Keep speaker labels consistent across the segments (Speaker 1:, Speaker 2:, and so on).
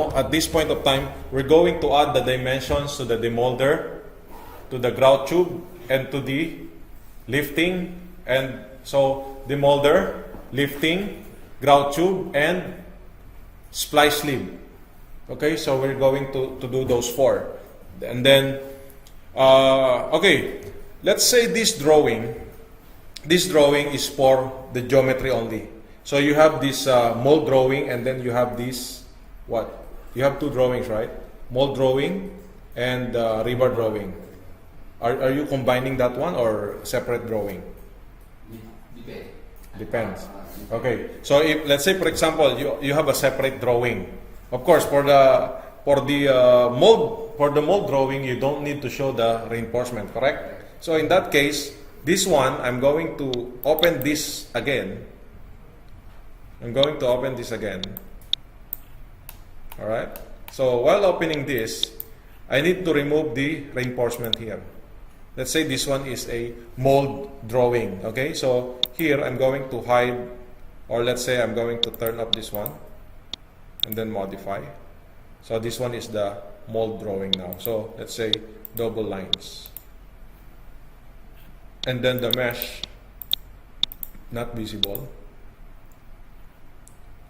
Speaker 1: at this point of time, we're going to add the dimensions to the demolder, to the grout tube, and to the lifting. And so demolder, lifting, grout tube, and splice sleeve. Okay, so we're going to do those four. And then, okay, let's say this drawing is for the geometry only. So you have this mold drawing, and then you have this, what? You have two drawings, right? Mold drawing and rebar drawing. Are you combining that one or separate drawing? Depends. Okay. So if, let's say, for example, you have a separate drawing. Of course, for the mold drawing, you don't need to show the reinforcement, correct? So in that case, this one, I'm going to open this again. Alright? So while opening this, I need to remove the reinforcement here. Let's say this one is a mold drawing. Okay? So here, I'm going to hide, or let's say I'm going to turn up this one and then modify. So this one is the mold drawing now. So let's say double lines. And then the mesh, not visible.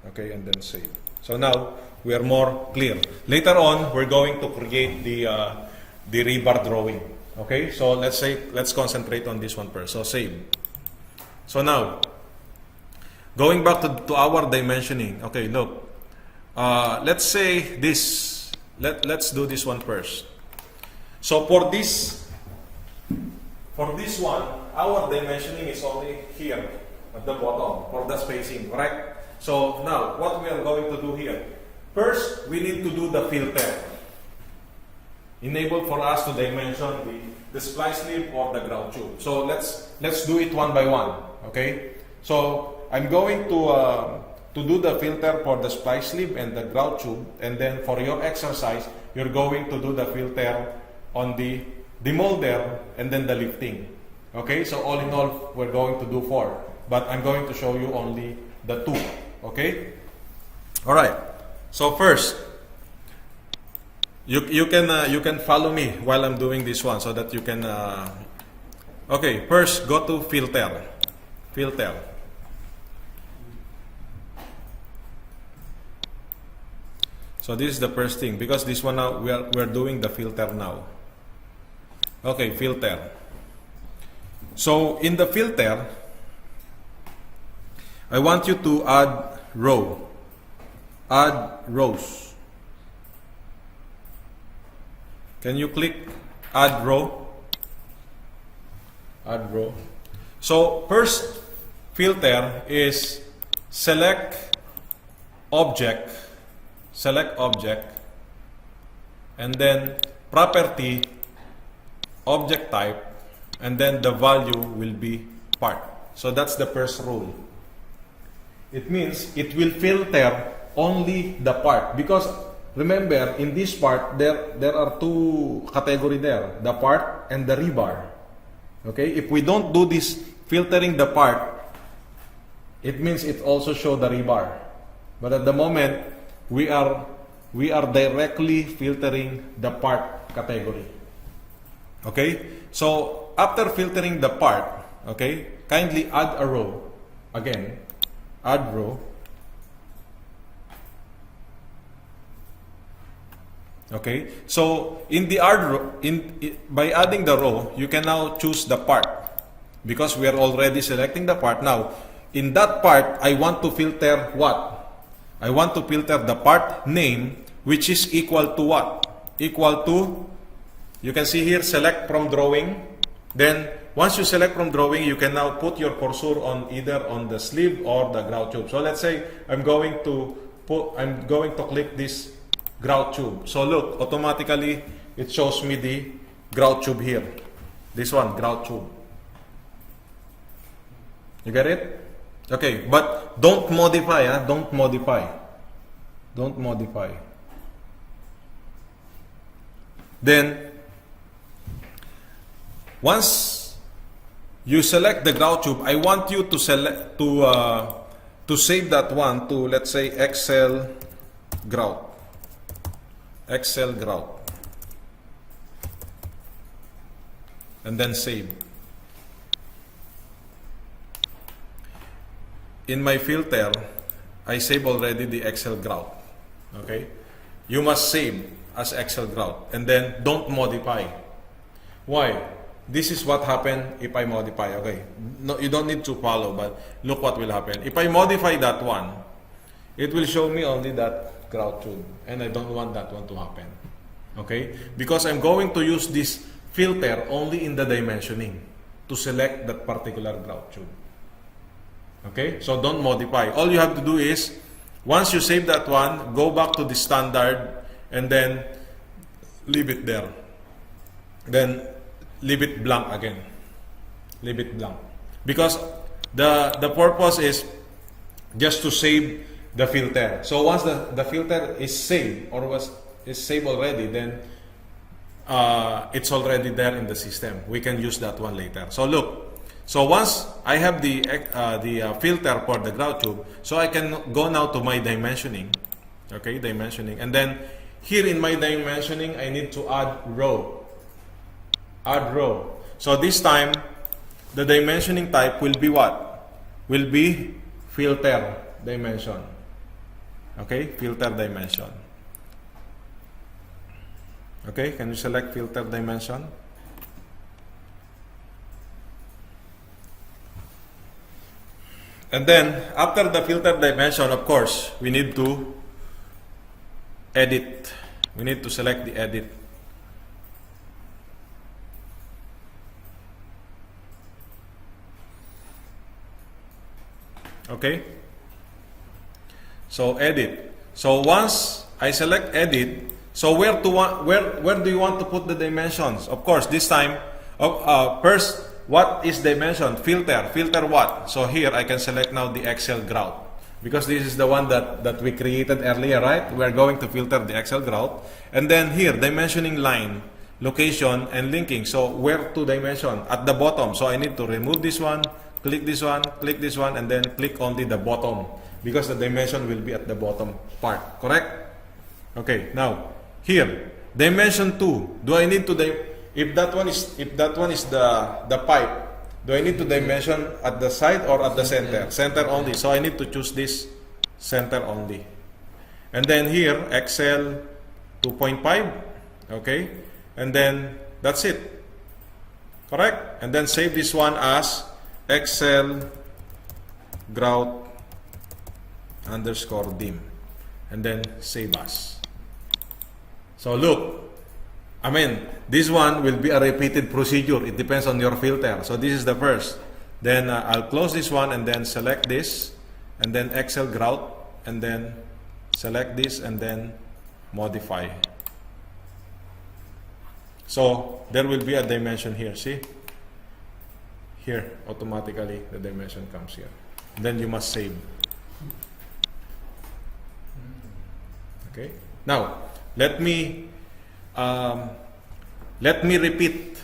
Speaker 1: Okay, and then save. So now we are more clear. Later on, we're going to create the rebar drawing. Okay, so let's concentrate on this one first. So save. So now, going back to our dimensioning. Okay, look. Let's say this. Let's do this one first. So for this one, our dimensioning is only here at the bottom for the spacing, correct? So now, what we are going to do here? First, we need to do the filter. Enable for us to dimension the splice sleeve or the grout tube. So let's do it one by one. Okay. So I'm going to do the filter for the splice sleeve and the grout tube, and then for your exercise, you're going to do the filter on the demolder and then the lifting. Okay. So all in all, we're going to do 4, but I'm going to show you only the 2. Okay. All right. So first, you can follow me while I'm doing this one so that you can. Okay. First, go to filter. Filter. So this is the first thing, because this one now we're doing the filter now. Okay, filter. So in the filter, I want you to add row. Add rows. Can you click add row? Add row. So first filter is select object, and then property, object type, and then the value will be part. So that's the first rule. It means it will filter only the part, because remember, in this part there are 2 categories there, the part and the rebar. Okay, if we don't do this filtering the part, it means it also show the rebar. But at the moment, we are directly filtering the part category. Okay, so after filtering the part, okay, kindly add a row. Again, add row. Okay, so in the add row, by adding the row, you can now choose the part, because we are already selecting the part. Now, in that part, I want to filter what? I want to filter the part name, which is equal to what? Equal to, you can see here, select from drawing. Then, once you select from drawing, you can now put your cursor on either on the sleeve or the grout tube. So let's say I'm going to click this grout tube. So look, automatically it shows me the grout tube here. This one, grout tube. You get it? Okay, but don't modify, huh? Don't modify. Don't modify. Then, once you select the grout tube, I want you to select to save that one to, let's say, Excel grout. Excel grout, and then save. In my filter, I save already the Excel grout. Okay, you must save as Excel grout and then don't modify. Why? This is what happened if I modify. Okay, no, you don't need to follow, but look what will happen. If I modify that one, it will show me only that grout tube, and I don't want that one to happen. Okay, because I'm going to use this filter only in the dimensioning to select that particular grout tube. Okay, so don't modify. All you have to do is, once you save that one, go back to the standard and then leave it there. Then leave it blank again. Leave it blank. Because the purpose is just to save the filter. So once the filter is saved or is saved already, then it's already there in the system. We can use that one later. So look. So once I have the filter for the grout tube, so I can go now to my dimensioning. Okay, dimensioning. And then here in my dimensioning, I need to add row. Add row. So this time, the dimensioning type will be what? Will be filter dimension. Okay, filter dimension. Okay, can you select filter dimension? And then, after the filter dimension, of course, we need to edit. We need to select the edit. Okay? So, edit. So, once I select edit, so where do you want to put the dimensions? Of course, this time, first, what is dimension? Filter. Filter what? So here I can select now the Excel grout. Because this is the one that we created earlier, right? We're going to filter the Excel grout. And then here, dimensioning line, location, and linking. So where to dimension? At the bottom. So I need to remove this one, click this one, and then click only the bottom. Because the dimension will be at the bottom part. Correct? Okay, now, here, dimension 2. Do I need to if that one is the pipe, do I need to dimension at the side or at the center? Center only. So I need to choose this center only. And then here, Excel 2.5. Okay. And then that's it. Correct? And then save this one as Excel grout _dim. And then save as. So look. I mean, this one will be a repeated procedure. It depends on your filter. So this is the first. Then I'll close this one and then select this. And then Excel grout. And then select this and then modify. So there will be a dimension here. See? Here, automatically the dimension comes here. Then you must save. Okay? Now, let me repeat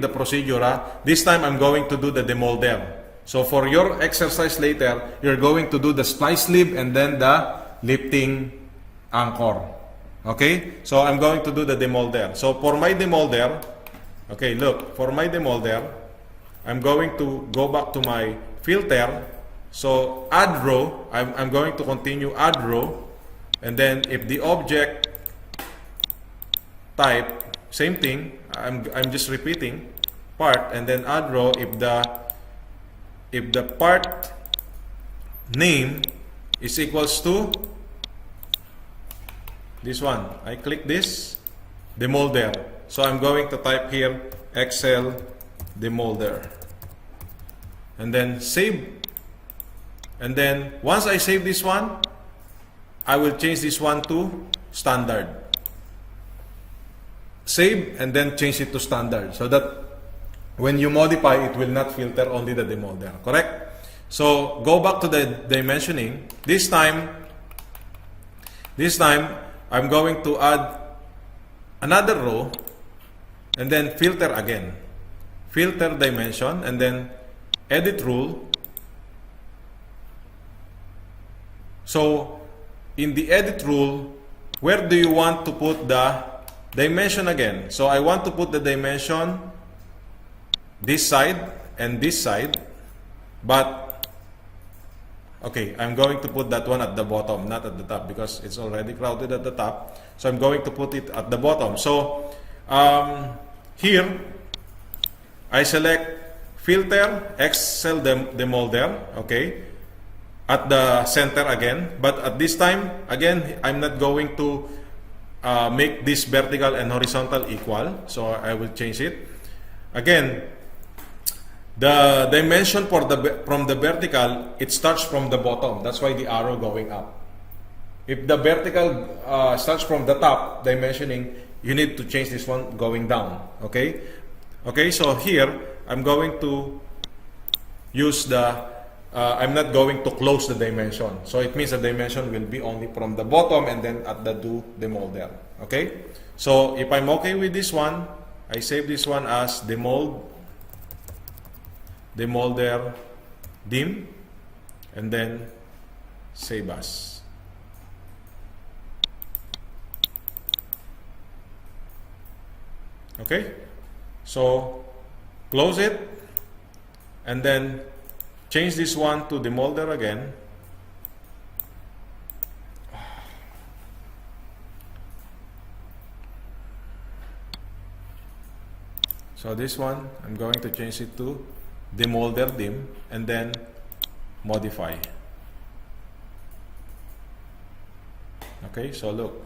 Speaker 1: the procedure. This time I'm going to do the demolder. So for your exercise later, you're going to do the splice sleeve and then the lifting anchor. Okay? So I'm going to do the demolder. So for my demolder, okay, look, for my demolder, I'm going to go back to my filter. So add row, I'm going to continue add row. And then if the object type, same thing, I'm just repeating part and then add row if the part name is equals to this one. I click this demolder. So I'm going to type here Excel demolder and then save. And then once I save this one, I will change this one to standard. Save and then change it to standard so that when you modify, it will not filter only the demolder. Correct? So go back to the dimensioning. This time I'm going to add another row and then filter again. Filter dimension and then edit rule. So in the edit rule, where do you want to put the dimension again? So I want to put the dimension this side and this side, but okay, I'm going to put that one at the bottom, not at the top, because it's already crowded at the top. So I'm going to put it at the bottom. So here I select filter, XL demolder, okay, at the center again. But at this time, again, I'm not going to make this vertical and horizontal equal. So I will change it. Again, the dimension for from the vertical, it starts from the bottom. That's why the arrow going up. If the vertical starts from the top, dimensioning, you need to change this one going down. Okay? Okay, so here, I'm going to use the, I'm not going to close the dimension. So it means the dimension will be only from the bottom and then at the demolder. Okay? So if I'm okay with this one, I save this one as demolder dim, and then save as. Okay? So close it and then change this one to demolder again. So this one, I'm going to change it to demolder dim and then modify. Okay, so look.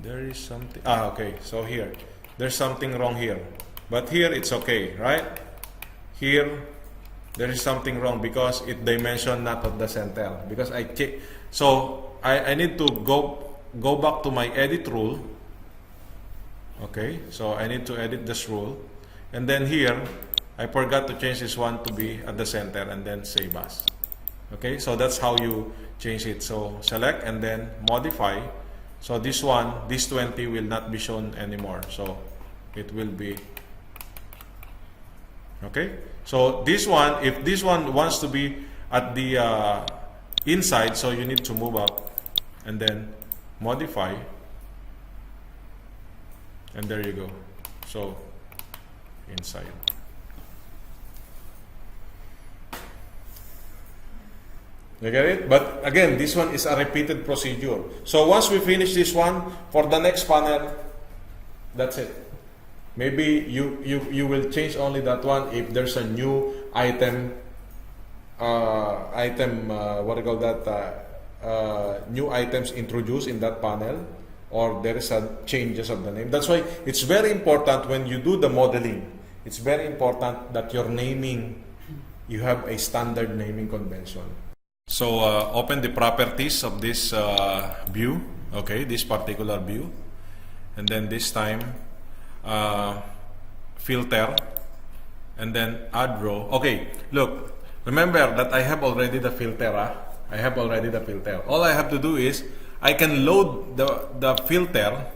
Speaker 1: There is something. Okay, so here. There's something wrong here. But here it's okay, right? Here, there is something wrong because it dimension not at the center. Because I need to go back to my edit rule. Okay, so I need to edit this rule. And then here, I forgot to change this one to be at the center and then save as. Okay, so that's how you change it. So select and then modify. So this one, this 20 will not be shown anymore. So it will be, okay. So this one, if this one wants to be at the inside, so you need to move up and then modify. And there you go. So inside. You get it? But again, this one is a repeated procedure. So once we finish this one, for the next panel, that's it. Maybe you will change only that one if there's a new item, what do you call that? New items introduced in that panel, or there is a changes of the name. That's why it's very important when you do the modeling. It's very important that your naming, you have a standard naming convention. So open the properties of this view, okay, this particular view, and then this time filter, and then add row. Okay, look, remember that I have already the filter. I have already the filter. All I have to do is I can load the filter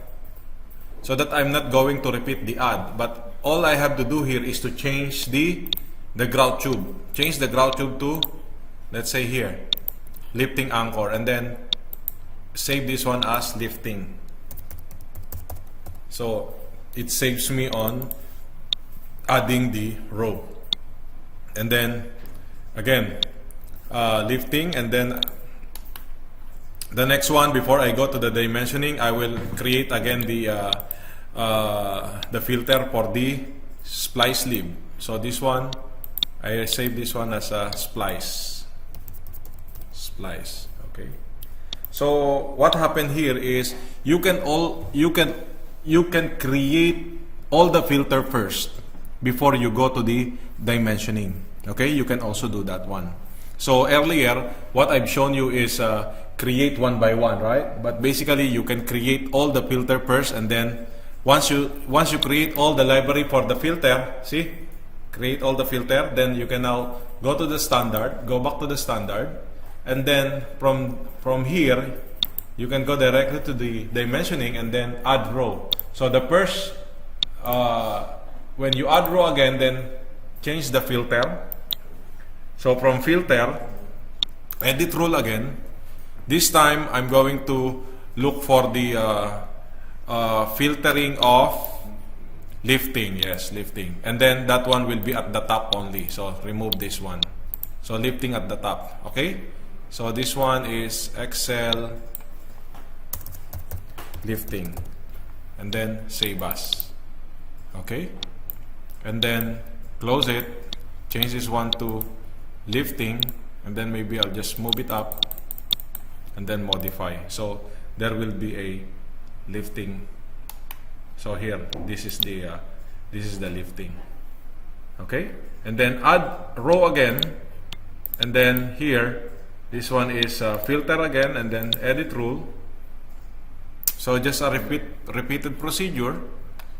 Speaker 1: so that I'm not going to repeat the add, but all I have to do here is to change the grout tube. Change the grout tube to, let's say here, lifting anchor, and then save this one as lifting. So it saves me on adding the row. And then again, lifting, and then the next one, before I go to the dimensioning, I will create again the filter for the splice sleeve. So this one, I save this one as a splice. Okay. So what happened here is you can create all the filter first before you go to the dimensioning. Okay, you can also do that one. So earlier, what I've shown you is create one by one, right? But basically, you can create all the filter first, and then once you create all the library for the filter, see, create all the filter, then you can now go to the standard, go back to the standard, and then from here, you can go directly to the dimensioning and then add row. So the first, when you add row again, then change the filter. So from filter, edit rule again, This time, I'm going to look for the filtering of lifting. Yes, lifting. And then that one will be at the top only. So remove this one. So lifting at the top. Okay? So this one is Excel lifting. And then save as. Okay? And then close it. Change this one to lifting. And then maybe I'll just move it up. And then modify. So there will be a lifting. So here, this is the lifting. Okay? And then add row again. And then here, this one is filter again, and then edit rule. So just a repeated procedure.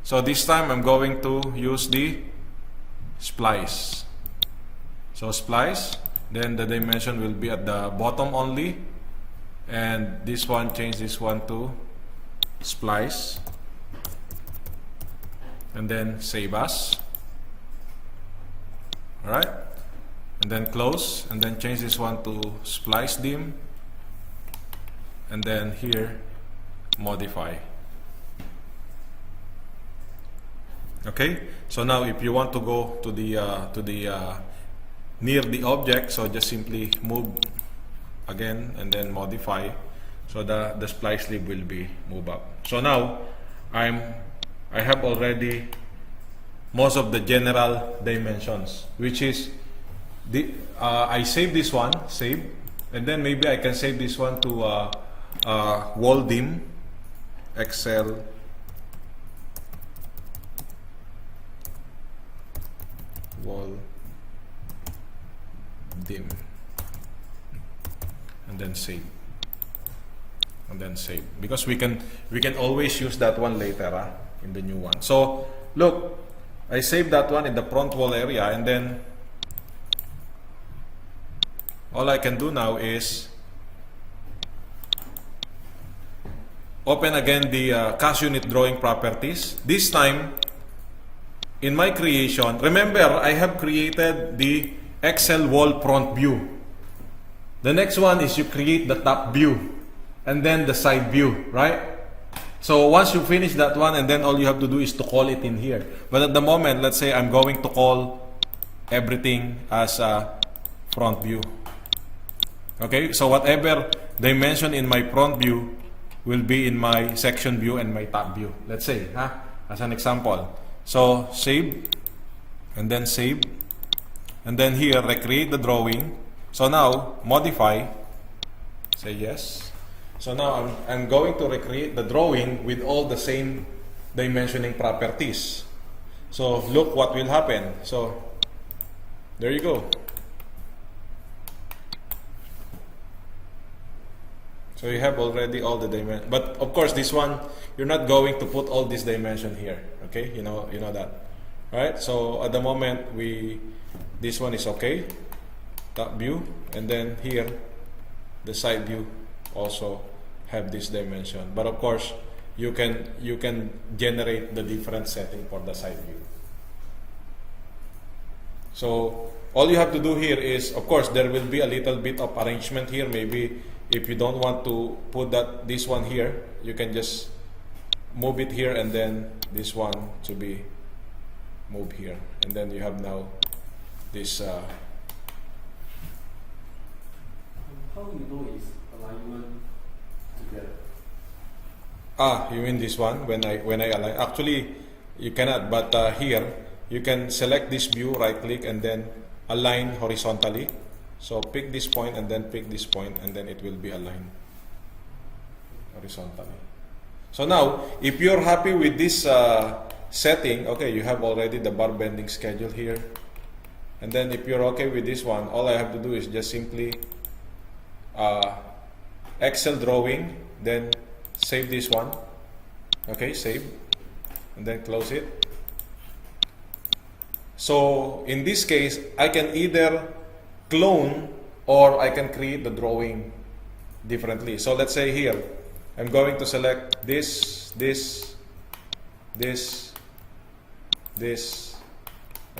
Speaker 1: So this time I'm going to use the splice. So splice, then the dimension will be at the bottom only. And this one, change this one to splice. And then save as. Alright? And then close. And then change this one to splice dim. And then here, modify. Okay? So now if you want to go to the near the object, so just simply move again and then modify. So the splice lib will be moved up. So now I have already most of the general dimensions, which is I save this one, save, and then maybe I can save this one to wall dim, Excel wall dim, and then save. And then save, because we can always use that one later in the new one. So look, I saved that one in the front wall area, and then all I can do now is open again the cast unit drawing properties. This time in my creation, remember I have created the Excel wall front view. The next one is you create the top view and then the side view, right? So once you finish that one, and then all you have to do is to call it in here. But at the moment, let's say I'm going to call everything as a front view. Okay, so whatever dimension in my front view will be in my section view and my top view. Let's say, as an example. So save, and then save, and then here recreate the drawing. So now modify, say yes. So now I'm going to recreate the drawing with all the same dimensioning properties. So look what will happen. So there you go. So you have already all the dimensions. But of course this one, you're not going to put all this dimension here. Okay, you know that. Alright, so at the moment this one is okay. Top view, and then here the side view also have this dimension. But of course you can generate the different setting for the side view. So all you have to do here is, of course, there will be a little bit of arrangement here. Maybe if you don't want to put this one here, you can just move it here, and then this one to be moved here, and then you have now this
Speaker 2: how you know is alignment together?
Speaker 1: You mean this one? When I align, actually you cannot, but here you can select this view, right click, and then align horizontally. So pick this point and then pick this point, and then it will be aligned horizontally. So now if you're happy with this setting, okay, you have already the bar bending schedule here, and then if you're okay with this one, all I have to do is just simply Excel drawing, then save this one. Okay, save, and then close it. So in this case, I can either clone or I can create the drawing differently. So let's say here, I'm going to select this, let's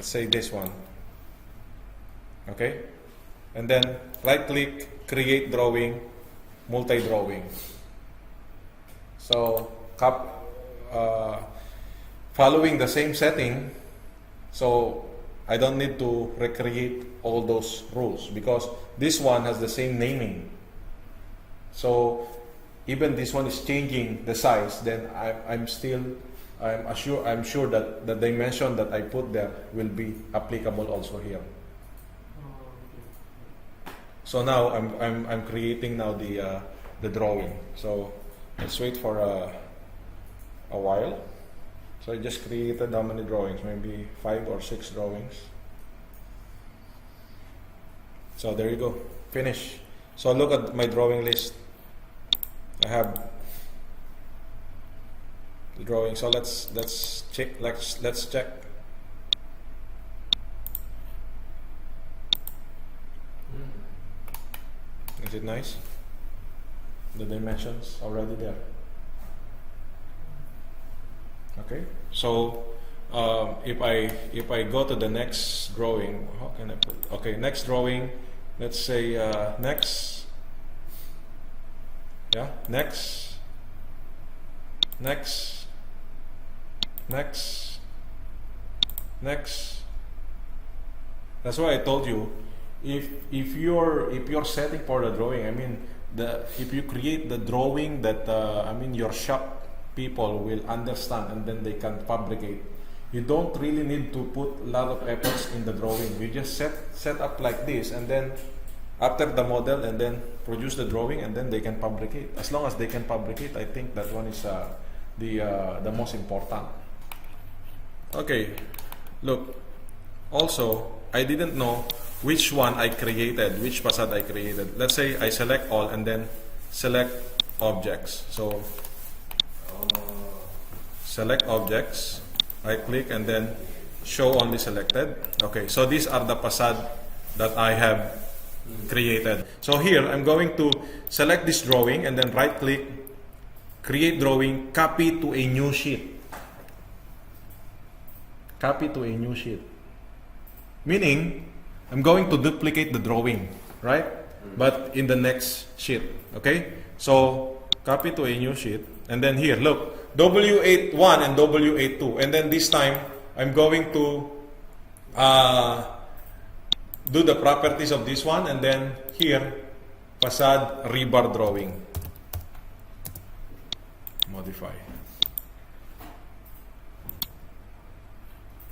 Speaker 1: say this one. Okay, and then right click, create drawing, multi-drawing. So following the same setting, so I don't need to recreate all those rules because this one has the same naming. So even this one is changing the size, then I'm sure that the dimension that I put there will be applicable also here. So now I'm creating now the drawing. So let's wait for a while. So I just created how many drawings? Maybe 5 or 6 drawings. So there you go. Finish. So look at my drawing list. I have the drawing. So let's check. Let's check. Is it nice? The dimensions already there. Okay. So if I go to the next drawing, how can I put? Okay, next drawing. Let's say next. Yeah, next. That's why I told you, if you're setting for the drawing, I mean if you create the drawing that your shop people will understand and then they can fabricate. You don't really need to put a lot of efforts in the drawing. You just set up like this, and then after the model, and then produce the drawing, and then they can fabricate. As long as they can fabricate, I think that one is the most important. Okay, look. Also, I didn't know which one I created, which facade I created. Let's say I select all and then select objects. So select objects, I click and then show only selected. Okay, so these are the facade that I have created. So here I'm going to select this drawing and then right click, create drawing, copy to a new sheet. Copy to a new sheet. Meaning, I'm going to duplicate the drawing, right? But in the next sheet, okay? So, copy to a new sheet. And then here, look, W81 and W82. And then this time, I'm going to do the properties of this one. And then here, facade rebar drawing. Modify.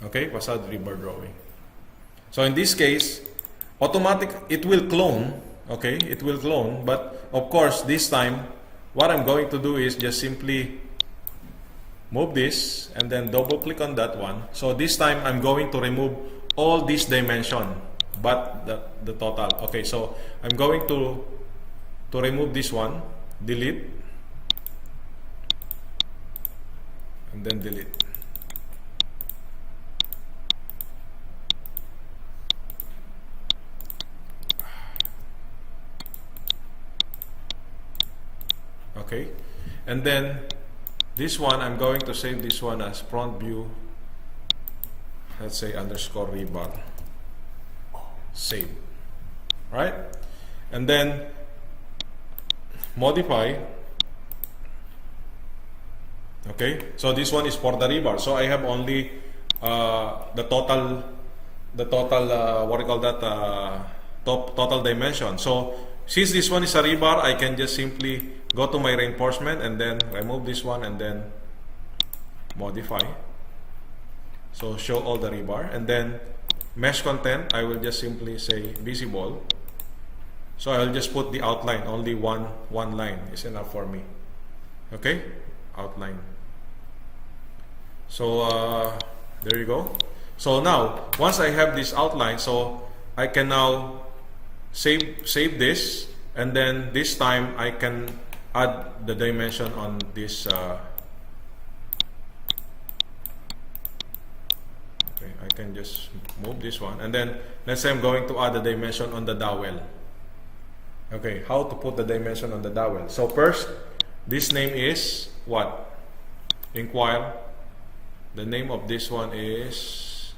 Speaker 1: Okay, facade rebar drawing. So in this case, it will clone, okay, it will clone, but of course this time, what I'm going to do is just simply move this and then double click on that one. So this time I'm going to remove all this dimension, but the total. Okay, so I'm going to remove this one, delete, and then delete. Okay, and then this one I'm going to save this one as front view, let's say underscore rebar, save, right? And then modify. Okay, so this one is for the rebar, so I have only the total what do you call that, total dimension. So since this one is a rebar, I can just simply go to my reinforcement and then remove this one and then modify. So show all the rebar, and then mesh content, I will just simply say visible. So I'll just put the outline, only one line is enough for me. Okay, outline. So there you go. So now once I have this outline, so I can now save this, and then this time I can add the dimension on this. Okay, I can just move this one, and then let's say I'm going to add the dimension on the dowel. Okay, how to put the dimension on the dowel? So first, this name is what? Inquire. The name of this one is,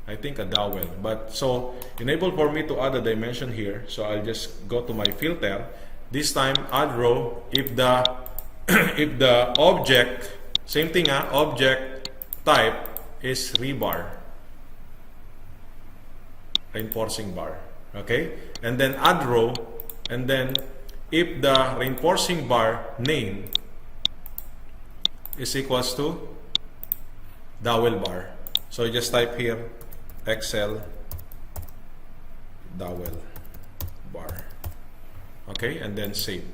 Speaker 1: I think, a dowel. But so enable for me to add a dimension here. So I'll just go to my filter. this time add row if the if the object, same thing, object type is rebar, reinforcing bar. Okay, and then add row, and then if the reinforcing bar name is equals to dowel bar, so you just type here Excel dowel bar. Okay, and then save.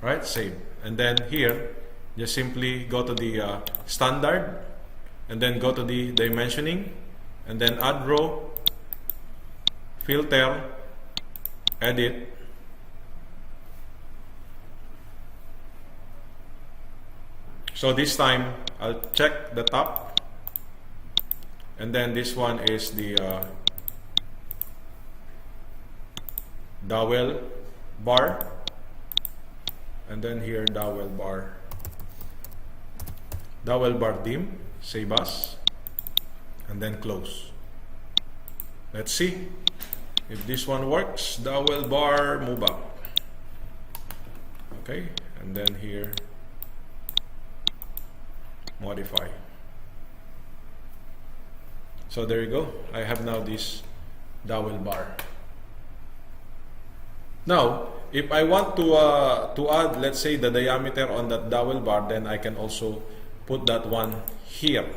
Speaker 1: Right, save. And then here just simply go to the standard, and then go to the dimensioning, and then add row, filter, edit, so this time I'll check the top, and then this one is the dowel bar, and then here dowel bar dim, save as, and then close. Let's see if this one works. Dowel bar move up. Okay, and then here modify. So there you go. I have now this dowel bar. Now, if I want to add, let's say, the diameter on that dowel bar, then I can also put that one here.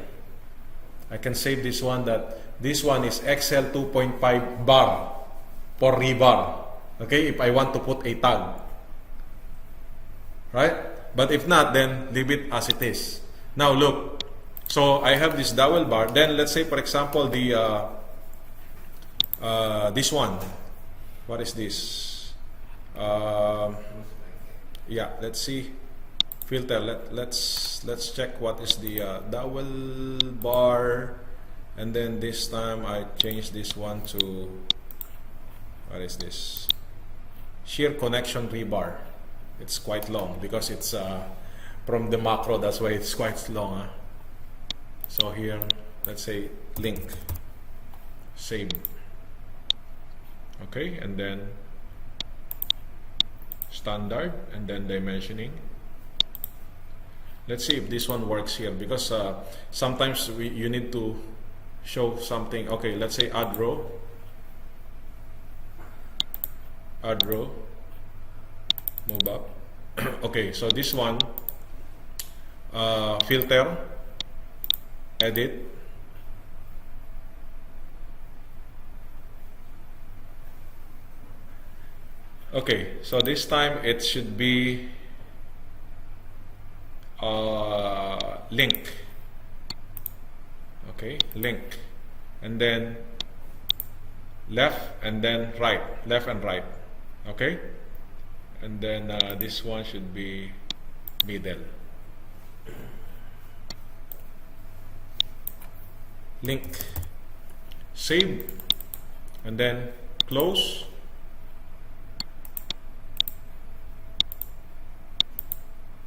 Speaker 1: I can save this one, that this one is XL 2.5 bar for rebar. Okay, if I want to put a tag. Right? But if not, then leave it as it is. Now look, so I have this dowel bar. Then let's say, for example, the this one. What is this? Yeah, let's see. Filter. Let's check what is the dowel bar, and then this time I change this one to, what is this? Shear connection rebar. It's quite long because it's from the macro. That's why it's quite long. So here, let's say link, save. Okay, and then standard, and then dimensioning. Let's see if this one works here, because sometimes you need to show something. Okay, let's say add row, move up. Okay, so this one, filter, edit, okay, so this time it should be link. Okay, link, and then left, and then right, left and right. Okay, and then this one should be middle. Link, save, and then close.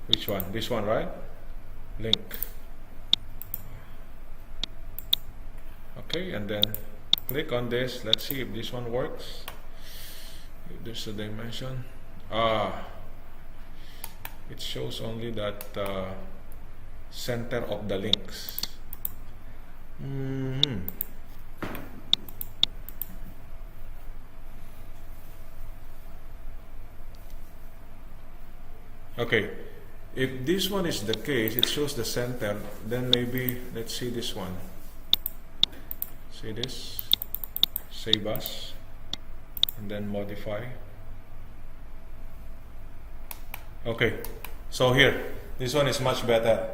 Speaker 1: Which one? This one, right? Link. Okay, and then click on this. Let's see if this one works. If there's a dimension. It shows only that center of the links. Okay, if this one is the case, it shows the center, then maybe let's see this one. See this? Save as, and then modify. Okay, so here, this one is much better.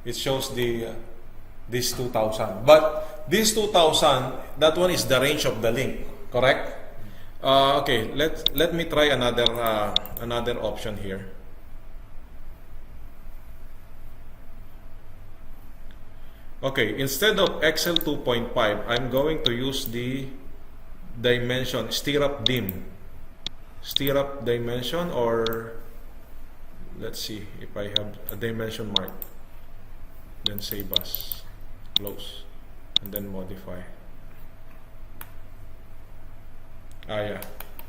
Speaker 1: It shows the this 2000, but this 2000, that one is the range of the link, correct? Okay, let me try another option here. Okay, instead of XL 2.5, I'm going to use the dimension stirrup dim, stirrup dimension, or let's see if I have a dimension mark. Then save as, close, and then modify. Yeah,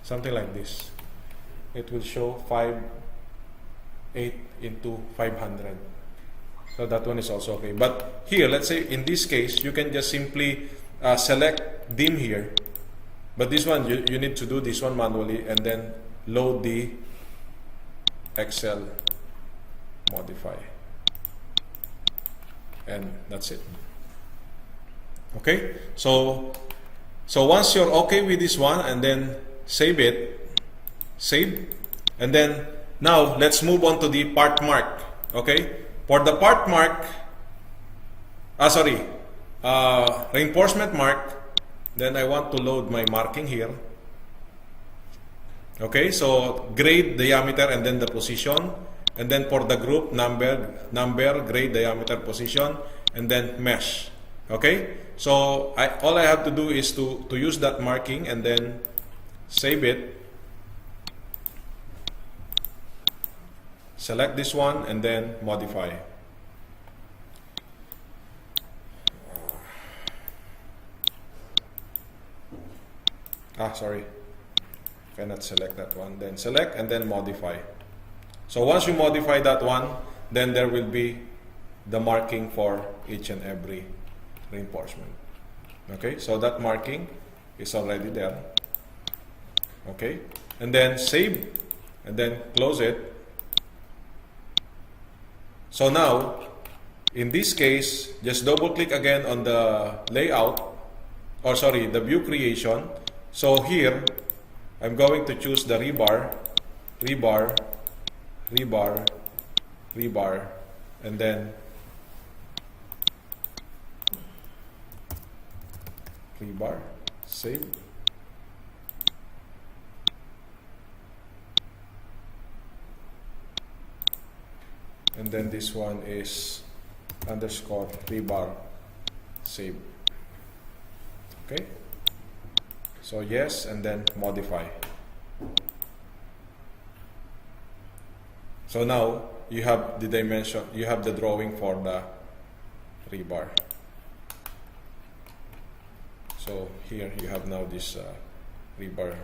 Speaker 1: something like this. it will show 8 into 500. So that one is also okay. But here, let's say in this case, you can just simply select dim here. But this one, you need to do this one manually and then load the Excel modify. And that's it. Okay? So once you're okay with this one, and then save it, save, and then now let's move on to the part mark. Okay? For the part mark, reinforcement mark, then I want to load my marking here. Okay, so grade, diameter, and then the position. And then for the group, number, grade, diameter, position, and then mesh. Okay, so all I have to do is to use that marking and then save it. Select this one and then modify. Sorry, cannot select that one. Then select and then modify. So once you modify that one, then there will be the marking for each and every reinforcement. Okay, so that marking is already there. Okay, and then save and then close it. So now, in this case, just double click again on the layout, or sorry, the view creation. So here, I'm going to choose the rebar, rebar, rebar, rebar, and then rebar, save. And then this one is underscore rebar, save. Okay. So yes, and then modify. So now you have the dimension, you have the drawing for the rebar. So here you have now this rebar.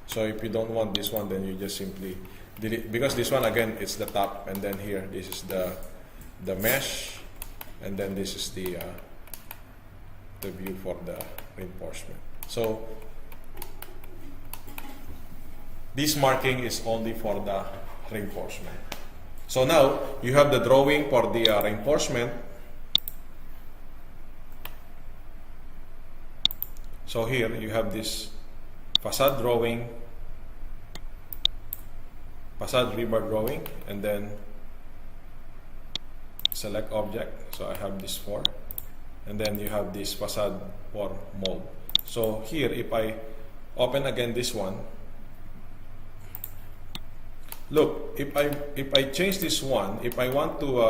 Speaker 1: So if you don't want this one, then you just simply delete, because this one again it's the top, and then here this is the mesh, and then this is the view for the reinforcement. So this marking is only for the reinforcement. So now you have the drawing for the reinforcement. So here you have this facade drawing, facade rebar drawing, and then select object. So I have this for, and then you have this facade for mold. So here, if I open again this one, look, if I change this one, if I want to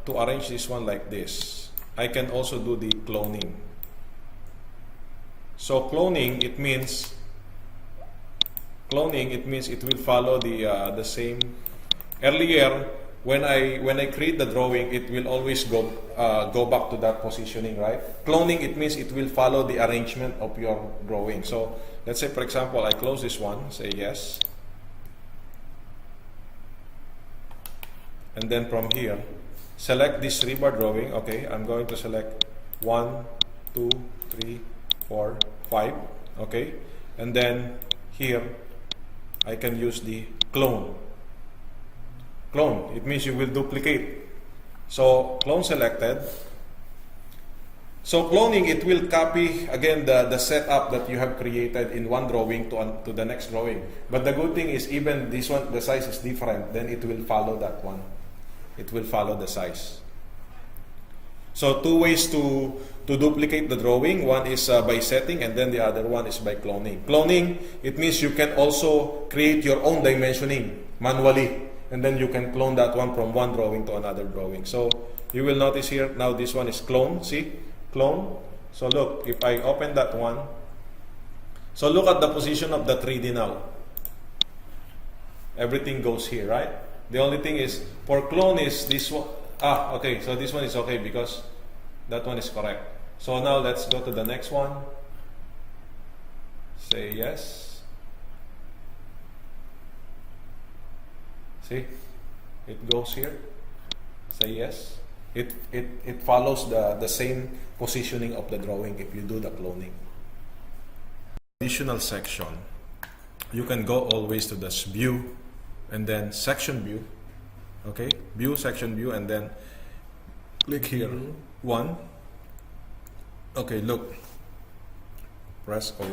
Speaker 1: arrange this one like this, I can also do the cloning. So cloning, it means it will follow the same. Earlier, when I create the drawing, it will always go back to that positioning, right? Cloning, it means it will follow the arrangement of your drawing. So let's say, for example, I close this one, say yes, and then from here, select this rebar drawing. Okay, I'm going to select 1, 2, 3, 4, 5. Okay, and then here I can use the clone. Clone, it means you will duplicate. So clone selected. So cloning, it will copy again the setup that you have created in one drawing to the next drawing. But the good thing is, even this one, the size is different, then it will follow that one. It will follow the size. So two ways to duplicate the drawing. One is by setting, and then the other one is by cloning. Cloning, it means you can also create your own dimensioning manually, and then you can clone that one from one drawing to another drawing. So you will notice here, now this one is clone, see? Clone. So look, if I open that one, so look at the position of the 3D now. Everything goes here, right? The only thing is, for clone is this one. Okay, so this one is okay because that one is correct. So now let's go to the next one. Say yes. See, it goes here. Say yes. It follows the same positioning of the drawing if you do the cloning. Additional section, you can go always to this view and then section view. Okay, view, section view, and then click here. One. Okay, look. Press O.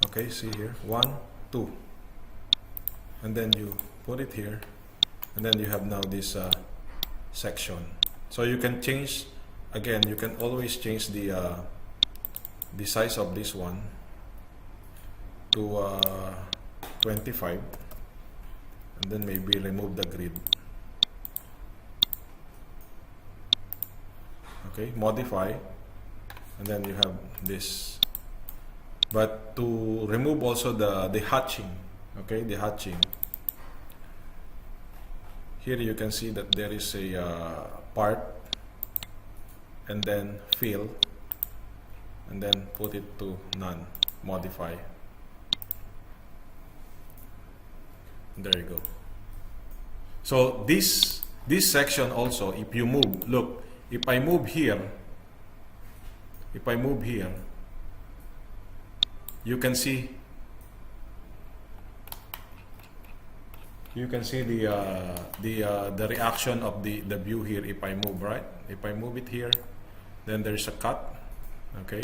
Speaker 1: Okay, see here. 1, 2. And then you put it here. And then you have now this section. So you can change, again, you can always change the size of this one to 25. And then maybe remove the grid. Okay, modify, and then you have this. But to remove also the hatching, okay, the hatching. Here you can see that there is a part, and then fill, and then put it to none, modify. And there you go. So this section also, if you move, look, if I move here, you can see the reaction of the view here if I move, right? If I move it here, then there's a cut, okay?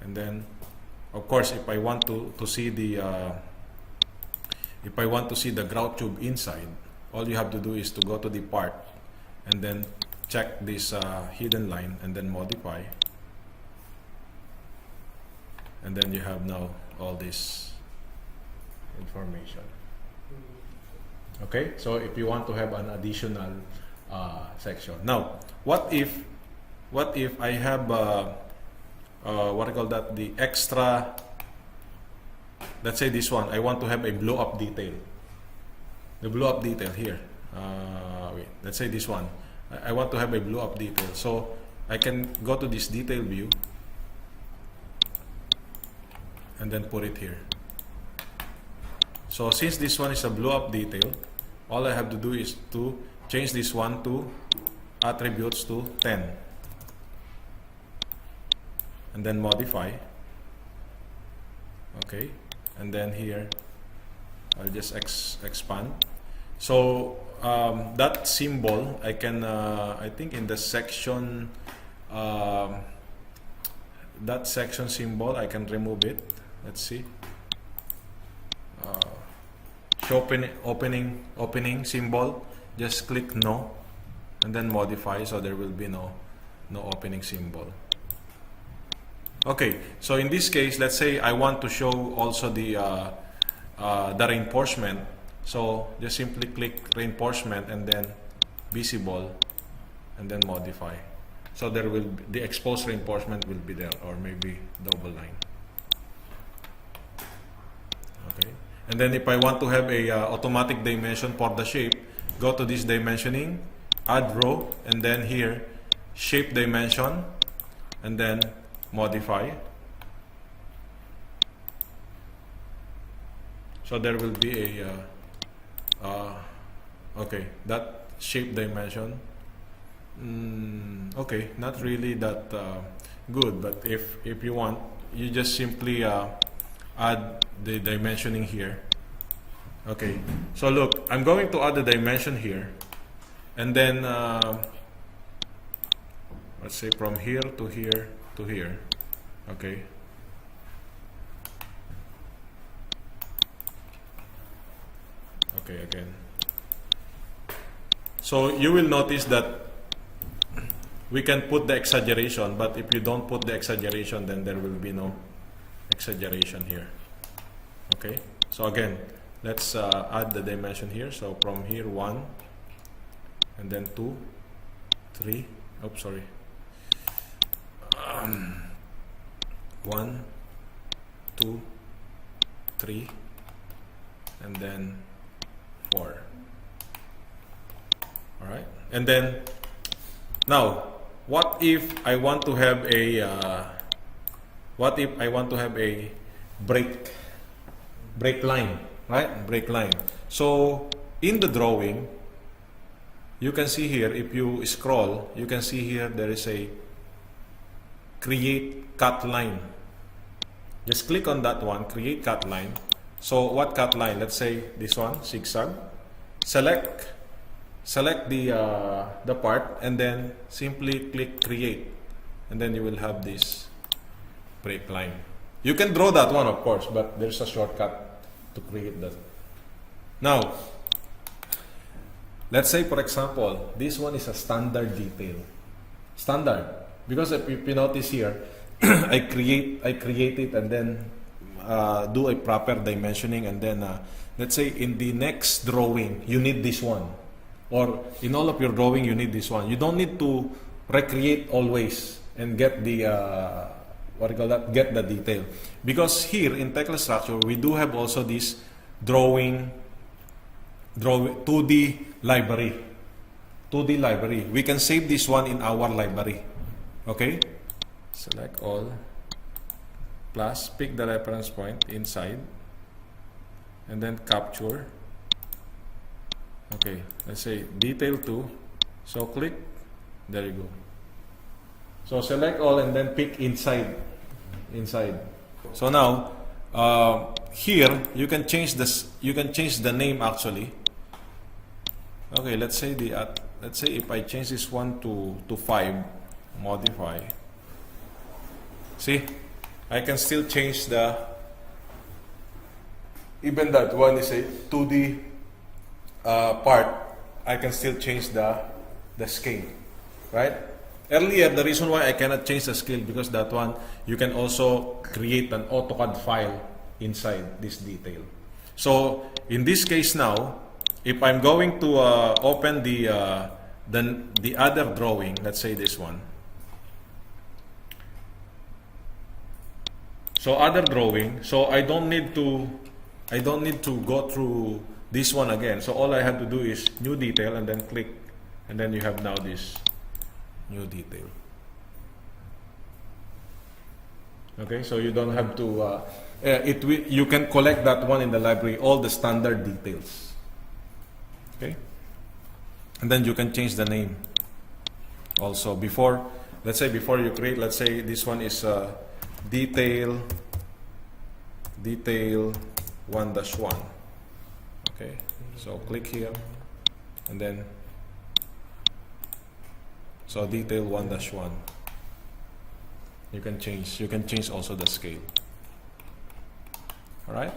Speaker 1: And then of course if I want to see the grout tube inside, all you have to do is to go to the part and then check this hidden line and then modify, and then you have now all this information. Okay, so if you want to have an additional section. Now, what if I have what I call that, the extra, let's say this one, I want to have a blow up detail. The blow up detail here. Wait, let's say this one. I want to have a blow up detail. So I can go to this detail view and then put it here. So since this one is a blow up detail, all I have to do is to change this one to attributes to 10 and then modify. Okay, and then here I'll just expand. So that symbol I can I think in the section that section symbol I can remove it. Let's see. Show opening symbol, just click no and then modify, so there will be no opening symbol. Okay, so in this case, let's say I want to show also the reinforcement. So just simply click reinforcement and then visible and then modify. So there will be, the exposed reinforcement will be there, or maybe double line. Okay, and then if I want to have a automatic dimension for the shape, go to this dimensioning, add row, and then here shape dimension, and then modify. So there will be a okay, that shape dimension, okay, not really that good, but if you want, you just simply add the dimensioning here. Okay, so look, I'm going to add the dimension here, and then let's say from here to here to here. Okay, okay, again. So you will notice that we can put the exaggeration, but if you don't put the exaggeration, then there will be no exaggeration here. Okay, so again, let's add the dimension here. So from here 1, and then 2, 3, oops, sorry, 1, 2, 3, and then 4. All right, and then now, what if I want to have a break break line, right? Break line. So in the drawing, you can see here, if you scroll, you can see here there is a create cut line. Just click on that one, create cut line. So what cut line? Let's say this one, zigzag. Select the part and then simply click create, and then you will have this break line. You can draw that one, of course, but there's a shortcut to create that. Now, let's say, for example, this one is a standard detail. Standard, because if you notice here, I create it and then do a proper dimensioning, and then let's say in the next drawing you need this one, or in all of your drawing you need this one. You don't need to recreate always and get the get the detail, because here in Tekla Structure we do have also this drawing 2D library. We can save this one in our library. Okay, select all, plus pick the reference point inside, and then capture. Okay, let's say detail 2. So click, there you go. So select all and then pick inside. So now here you can change this. You can change the name actually. Okay, let's say if I change this one to 5, modify. See, I can still change the, even that one is a 2D part, I can still change the scale, right? Earlier, the reason why I cannot change the scale, because that one you can also create an AutoCAD file inside this detail. So in this case now, if I'm going to open the other drawing, let's say this one. So other drawing, so I don't need to go through this one again. So all I have to do is new detail and then click, and then you have now this new detail. Okay, so you don't have to you can collect that one in the library, all the standard details. Okay, and then you can change the name also. Before, let's say before you create, let's say this one is detail 1-1. Okay, so click here, and then so detail 1-1. You can change also the scale. All right.